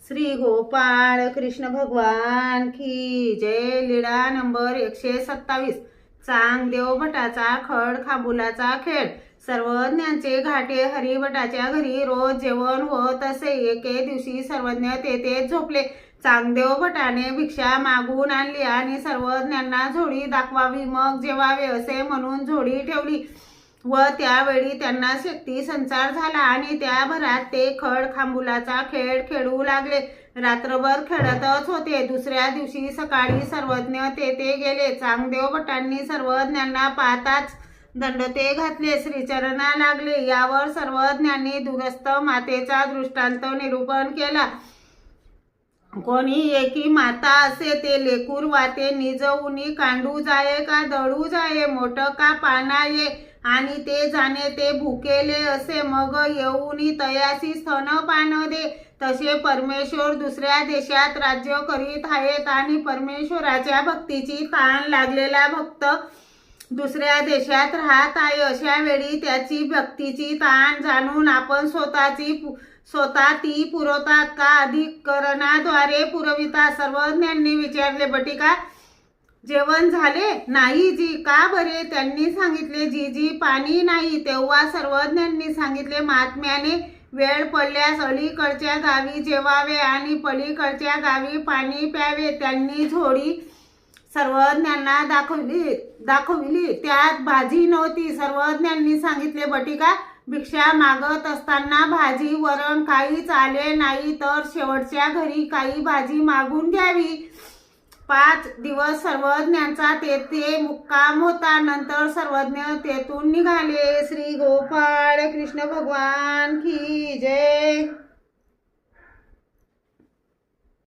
श्री गोपाळ कृष्ण भगवान की जय। लीळा नंबर 127। चांगदेव भटाचा खड खाबुलाचा खेळ। सर्वज्ञांचे घाटे हरिभटाच्या घरी रोज जेवण होत असे। एके दिवशी सर्वज्ञ तेथे झोपले। चांगदेव भटाने भिक्षा मागून आणली आणि सर्वज्ञांना झोळी दाखवावी मग जेवावे असे म्हणून झोळी ठेवली व त्यावेळी त्यांना शक्ती संचार झाला आणि त्या भरात ते खड खांबुलाचा खेळ खेळू लागले। रात्रभर खेळतच होते। दुसऱ्या दिवशी सकाळी सर्वज्ञ तेथे गेले। चांगदेव भटांनी सर्वज्ञांना पाहताच दंडते घातले, श्रीचरणा लागले। यावर सर्वज्ञांनी दूरस्थ मातेचा दृष्टांत निरूपण केला। कोणी एकी माता असे ते लेकूर वाते निज उनी कांडू जाये का दळू जाये मोठं का पानाये आणि ते जाणे ते भुकेले असे मग येऊनी तयासी स्तन पान दे। तसे परमेश्वर दुसऱ्या देशात राज्य करीत आहेत आणि परमेश्वराच्या भक्तीची ताण लागलेला भक्त दुसऱ्या देशात राहत आहे। अशा वेळी त्याची भक्तीची ताण जाणून आपण स्वतः ती पुरवतात का अधिकरणाद्वारे पुरविता? सर्वज्ञांनी विचारले, बटिका जेवण झाले? नाही जी। का बरे? त्यांनी सांगितले, जी पाणी नाही। तेव्हा सर्वज्ञांनी सांगितले, महात्म्याने वेळ पडल्यास अलीकडच्या गावी जेवावे आणि पलीकडच्या गावी पाणी प्यावे। त्यांनी झोळी सर्वज्ञांना दाखविली त्यात भाजी नव्हती। सर्वज्ञांनी सांगितले, बटिका भिक्षा मागत असताना भाजी वरण काहीच आले नाही तर शेवटच्या घरी काही भाजी मागून घ्यावी। 5 दिवस सर्वज्ञांचा तेथे मुक्काम होता। नंतर सर्वज्ञ तेथून निघाले। श्री गोपाळ कृष्ण भगवान की जय।